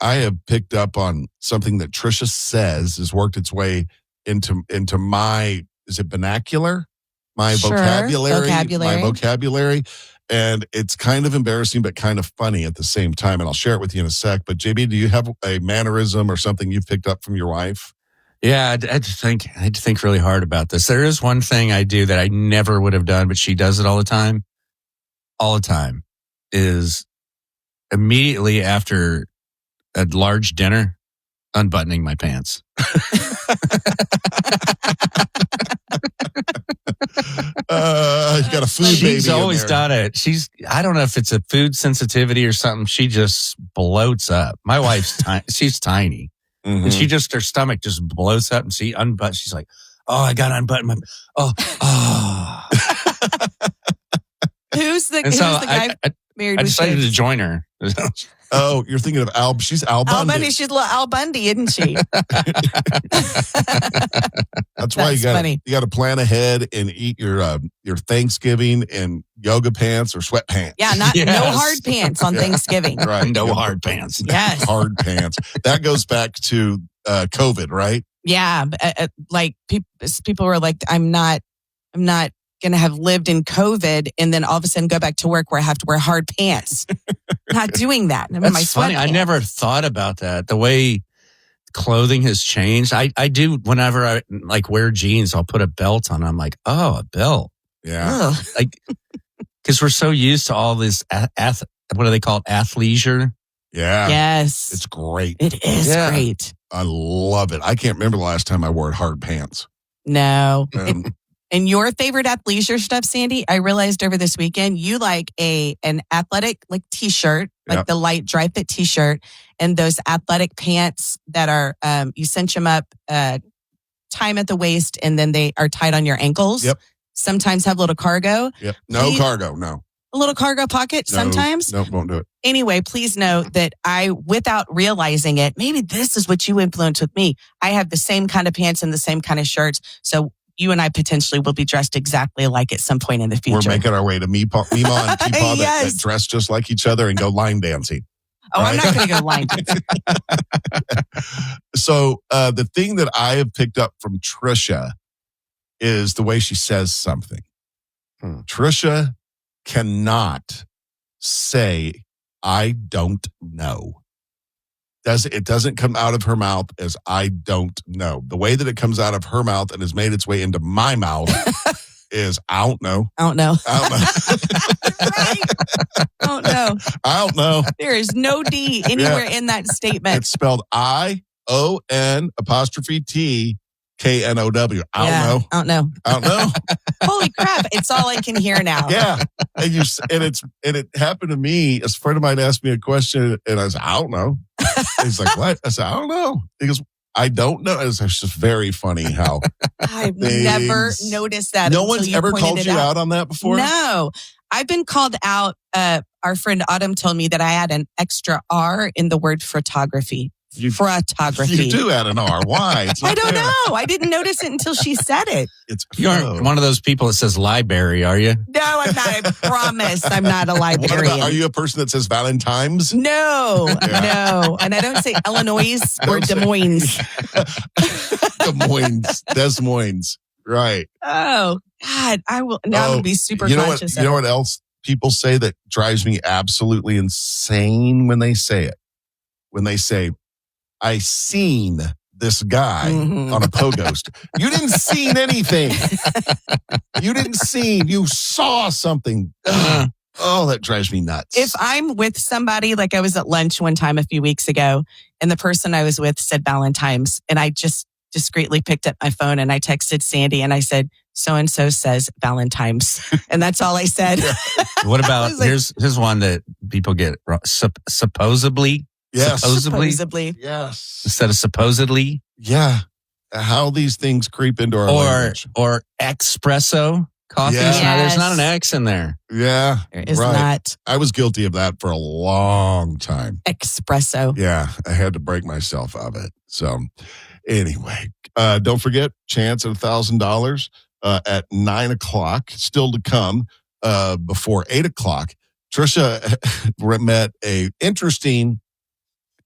I have picked up on something that Tricia says has worked its way into my, is it vernacular? My vocabulary. My vocabulary. And it's kind of embarrassing, but kind of funny at the same time. And I'll share it with you in a sec. But JB, do you have a mannerism or something you've picked up from your wife? Yeah, I had to think really hard about this. There is one thing I do that I never would have done, but she does it all the time. All the time is immediately after a large dinner, unbuttoning my pants. You got a food baby. She's always done it. I don't know if it's a food sensitivity or something. She just bloats up. My wife's she's tiny. Mm-hmm. And her stomach just blows up and she unbuttons. She's like, oh, I got to unbutton my, oh. Who's the guy married with kids? I decided to join her. Oh, you're thinking of she's Al Bundy. Al Bundy, she's Al Bundy, isn't she? That's why you got to plan ahead and eat your Thanksgiving in yoga pants or sweatpants. Yeah, no hard pants on Thanksgiving. Right, no hard pants. Yes, hard pants. That goes back to COVID, right? Yeah, like people were like, I'm not going to have lived in COVID and then all of a sudden go back to work where I have to wear hard pants. Not doing that. That's funny. I never thought about that. The way clothing has changed. I do whenever I wear jeans, I'll put a belt on. I'm like, oh, a belt. Yeah. Because we're so used to all this, what do they call it? Athleisure. Yeah. Yes. It's great. It is great. I love it. I can't remember the last time I wore hard pants. No. And your favorite athleisure stuff, Sandy, I realized over this weekend, you like an athletic t-shirt, like the light dry fit t-shirt, and those athletic pants that are, you cinch them up, time at the waist, and then they are tied on your ankles. Yep. Sometimes have a little cargo. Yep. No cargo, no. A little cargo pocket sometimes? No, won't do it. Anyway, please know that I, without realizing it, maybe this is what you influenced with me. I have the same kind of pants and the same kind of shirts. So you and I potentially will be dressed exactly alike at some point in the future. We're making our way to Mima and Peepaw that dress just like each other and go line dancing. Oh, right? I'm not going to go line dancing. So the thing that I have picked up from Tricia is the way she says something. Tricia cannot say, I don't know. It doesn't come out of her mouth as I don't know. The way that it comes out of her mouth and has made its way into my mouth is I don't know. I don't know. I don't know. Right. I don't know. I don't know. There is no D anywhere in that statement. It's spelled ION''T KNOW. I don't know. I don't know. Holy crap. It's all I can hear now. Yeah. And it happened to me. A friend of mine asked me a question and I said, I don't know. He's like, what? I said, I don't know. He goes, I don't know. It's just very funny how I've never noticed that. No one's ever called you out on that before? No. I've been called out. Our friend Autumn told me that I had an extra R in the word photography. Photography. You do add an R. Why? I don't know. I didn't notice it until she said it. You aren't one of those people that says library, are you? No, I'm not. I promise I'm not a librarian. Are you a person that says Ballantimes? No. And I don't say Illinois or Des Moines. Des Moines. Right. Oh, God. I will. Now I'm going to be super conscious. You know what else people say that drives me absolutely insane when they say it? When they say, I seen this guy on a pogost. You didn't seen anything. You saw something. Oh, that drives me nuts. If I'm with somebody, like I was at lunch one time a few weeks ago, and the person I was with said Ballantimes, and I just discreetly picked up my phone and I texted Sandy and I said, so-and-so says Ballantimes. And that's all I said. What about, here's one that people get wrong. Supposably? Yes. Supposably. Yes. Instead of supposedly. Yeah. How these things creep into our language. Or expresso coffee. Yes. There's not an X in there. Yeah. There is not. I was guilty of that for a long time. Expresso. Yeah. I had to break myself of it. So anyway, don't forget, chance at $1,000 at 9 o'clock. Still to come before 8 o'clock. Tricia met a interesting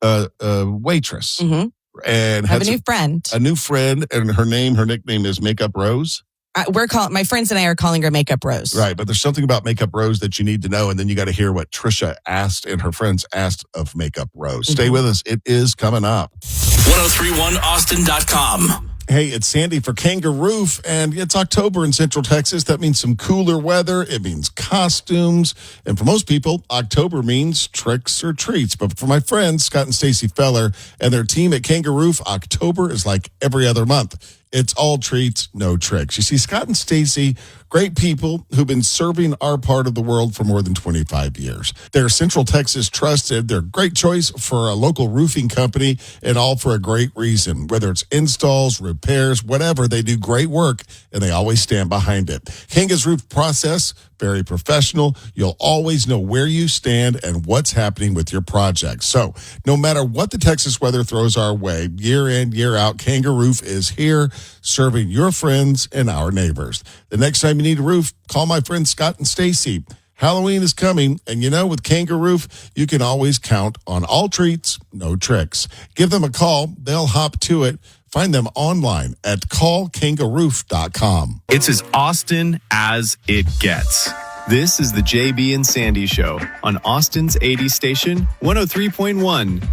waitress. Mm-hmm. And I have a new friend. A new friend, and her nickname is Makeup Rose. My friends and I are calling her Makeup Rose. Right, but there's something about Makeup Rose that you need to know, and then you got to hear what Tricia asked and her friends asked of Makeup Rose. Mm-hmm. Stay with us. It is coming up. 1031austin.com. Hey, it's Sandy for Kangaroo, and it's October in Central Texas. That means some cooler weather. It means costumes. And for most people, October means tricks or treats. But for my friends, Scott and Stacy Feller and their team at Kangaroo, October is like every other month. It's all treats, no tricks. You see, Scott and Stacy, great people who've been serving our part of the world for more than 25 years. They're Central Texas trusted. They're a great choice for a local roofing company, and all for a great reason. Whether it's installs, repairs, whatever, they do great work, and they always stand behind it. Kanga's roof process, very professional. You'll always know where you stand and what's happening with your project. So no matter what the Texas weather throws our way, year in, year out, Kangaroo is here serving your friends and our neighbors. The next time you need a roof, call my friends Scott and Stacy. Halloween is coming, and with Kangaroo, you can always count on all treats, no tricks. Give them a call. They'll hop to it. Find them online at callkangaroo.com. It's as Austin as it gets. This is the JB and Sandy Show on Austin's 80s station, 103.1.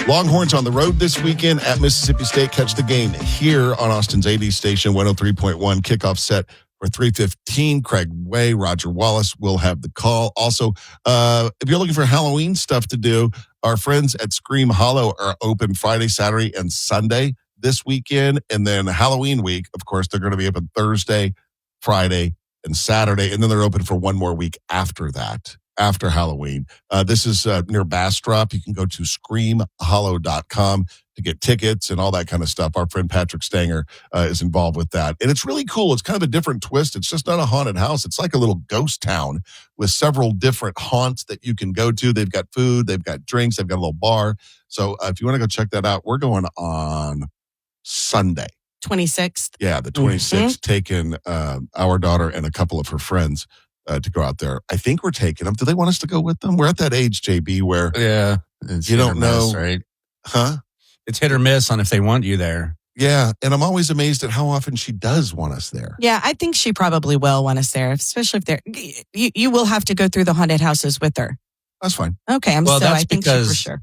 Longhorns on the road this weekend at Mississippi State. Catch the game here on Austin's 80s station, 103.1. Kickoff set for 3:15. Craig Way, Roger Wallace will have the call. Also, if you're looking for Halloween stuff to do, our friends at Scream Hollow are open Friday, Saturday, and Sunday this weekend. And then Halloween week, of course, they're going to be open Thursday, Friday, and Saturday. And then they're open for one more week after that, after Halloween. This is near Bastrop. You can go to screamhollow.com to get tickets and all that kind of stuff. Our friend Patrick Stanger is involved with that. And it's really cool. It's kind of a different twist. It's just not a haunted house. It's like a little ghost town with several different haunts that you can go to. They've got food, they've got drinks, they've got a little bar. So if you want to go check that out, we're going on Sunday. 26th. Yeah, the 26th, taking our daughter and a couple of her friends to go out there. I think we're taking them. Do they want us to go with them? We're at that age, JB, where you don't know. Right? Huh? It's hit or miss on if they want you there. Yeah, and I'm always amazed at how often she does want us there. Yeah, I think she probably will want us there, especially if they're. You will have to go through the haunted houses with her. That's fine. Okay, I think she for sure.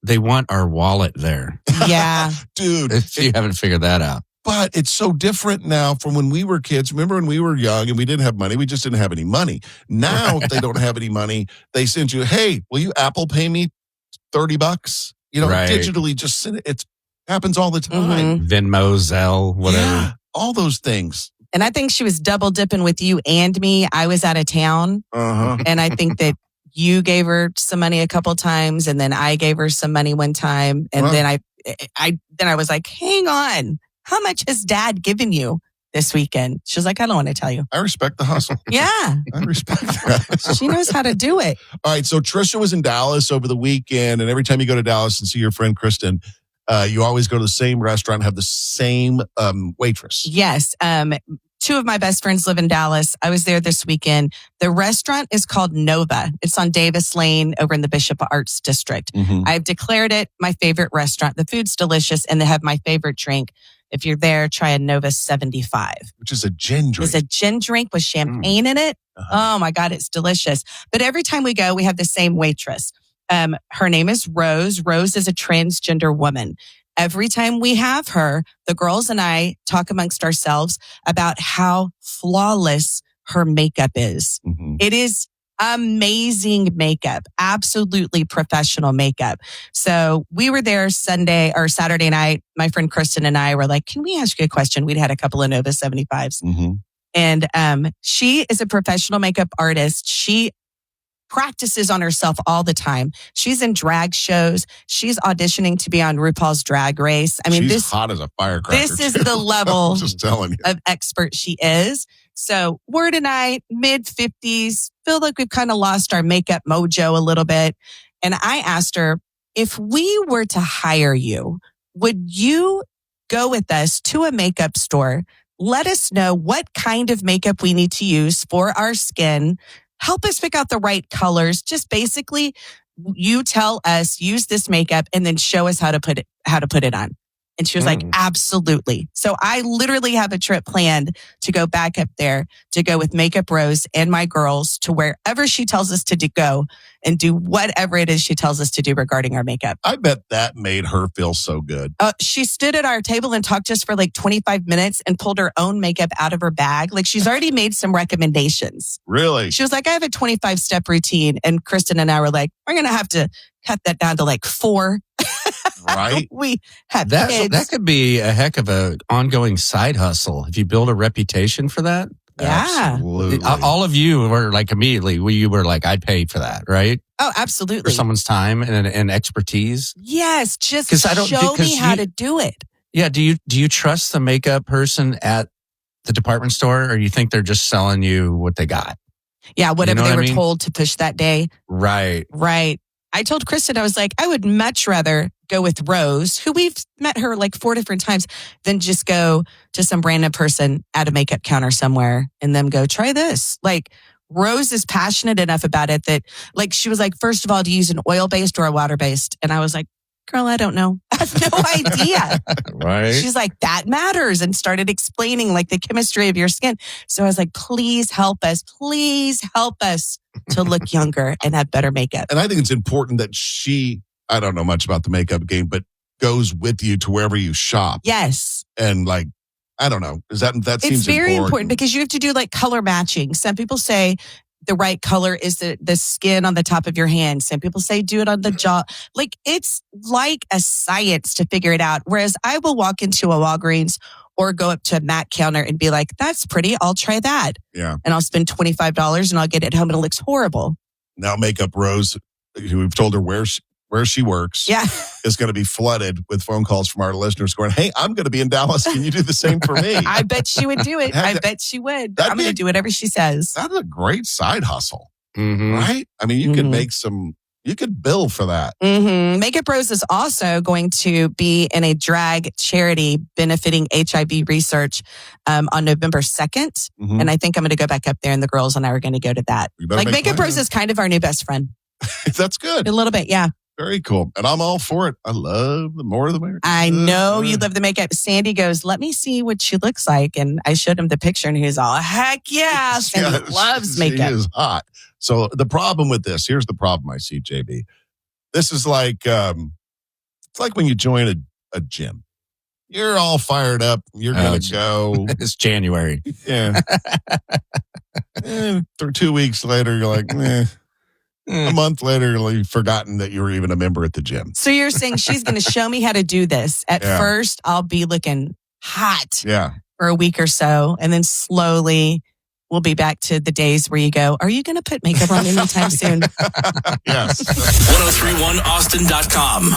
They want our wallet there. Yeah. Dude. If you haven't figured that out. But it's so different now from when we were kids. Remember when we were young and we didn't have money? We just didn't have any money. Now if they don't have any money, they send you, hey, will you Apple Pay me $30? Digitally just send it. It happens all the time. Mm-hmm. Venmo, Zelle, whatever. Yeah, all those things. And I think she was double dipping with you and me. I was out of town. And I think that you gave her some money a couple times, and then I gave her some money one time. And then I was like, hang on. How much has Dad given you this weekend? She was like, I don't want to tell you. I respect the hustle. Yeah. I respect that. She knows how to do it. All right. So Tricia was in Dallas over the weekend. And every time you go to Dallas and see your friend Kristen, you always go to the same restaurant and have the same waitress. Yes. Two of my best friends live in Dallas. I was there this weekend. The restaurant is called Nova. It's on Davis Lane over in the Bishop Arts District. Mm-hmm. I've declared it my favorite restaurant. The food's delicious, and they have my favorite drink. If you're there, try a Nova 75. Which is a gin drink. It's a gin drink with champagne in it. Oh, my God, it's delicious. But every time we go, we have the same waitress. Her name is Rose. Rose is a transgender woman. Every time we have her, the girls and I talk amongst ourselves about how flawless her makeup is. Mm-hmm. It is amazing makeup, absolutely professional makeup. So we were there Sunday or Saturday night. My friend Kristen and I were like, can we ask you a question? We'd had a couple of Nova 75s. Mm-hmm. And she is a professional makeup artist. She practices on herself all the time. She's in drag shows. She's auditioning to be on RuPaul's Drag Race. I mean, she's hot as a firecracker. This is the level just telling you. of expert she is. So we're tonight, mid-50s, feel like we've kind of lost our makeup mojo a little bit. And I asked her, if we were to hire you, would you go with us to a makeup store? Let us know what kind of makeup we need to use for our skin. Help us pick out the right colors. Just basically you tell us, use this makeup and then show us how to put it on. And she was like, absolutely. So I literally have a trip planned to go back up there to go with Makeup Rose and my girls to wherever she tells us to go and do whatever it is she tells us to do regarding our makeup. I bet that made her feel so good. She stood at our table and talked to us for like 25 minutes and pulled her own makeup out of her bag. Like she's already made some recommendations. Really? She was like, I have a 25-step routine. And Kristen and I were like, we're going to have to cut that down to like 4. Right? We have kids. That could be a heck of a ongoing side hustle if you build a reputation for that. Yeah. Absolutely. All of you were like immediately, you were like, I'd pay for that, right? Oh, absolutely. For someone's time and expertise. Yes, just show me how to do it. Yeah. Do you trust the makeup person at the department store, or you think they're just selling you what they got? Yeah, whatever they were told to push that day. Right. Right. I told Kristen, I was like, I would much rather go with Rose, who we've met her like 4 different times, than just go to some random person at a makeup counter somewhere and them go, try this. Like, Rose is passionate enough about it that, like, she was like, first of all, do you use an oil-based or a water-based? And I was like, girl, I don't know. I have no idea. Right. She's like, that matters, and started explaining like the chemistry of your skin. So I was like, please help us to look younger and have better makeup. And I think it's important that I don't know much about the makeup game, but goes with you to wherever you shop. Yes. And like, I don't know. That seems it's very important because you have to do like color matching. Some people say the right color is the skin on the top of your hand. Some people say do it on the jaw. Like, it's like a science to figure it out. Whereas I will walk into a Walgreens or go up to a MAC counter and be like, that's pretty, I'll try that. Yeah. And I'll spend $25 and I'll get it home and it looks horrible. Now Makeup Rose, who we've told her where she works, is going to be flooded with phone calls from our listeners going, hey, I'm going to be in Dallas. Can you do the same for me? I bet she would do it. I bet she would. I'm going to do whatever she says. That's a great side hustle, right? I mean, you could make you could bill for that. Mm-hmm. Makeup Rose is also going to be in a drag charity benefiting HIV research on November 2nd. And I think I'm going to go back up there and the girls and I are going to go to that. Like, Makeup Rose is kind of our new best friend. That's good. A little bit, yeah. Very cool. And I'm all for it. I love the more the merrier. I know you love the makeup. Sandy goes, let me see what she looks like. And I showed him the picture and he's all, heck yeah. Sandy loves makeup. She is hot. So the problem with this, here's the problem I see, JB. This is like, it's like when you join a gym. You're all fired up. You're going to go. It's January. Yeah. 2 weeks later, you're like, eh. A month later, you've forgotten that you were even a member at the gym. So you're saying she's going to show me how to do this. At first, I'll be looking hot for a week or so. And then slowly, we'll be back to the days where you go, are you going to put makeup on anytime soon? Yes. 1031austin.com.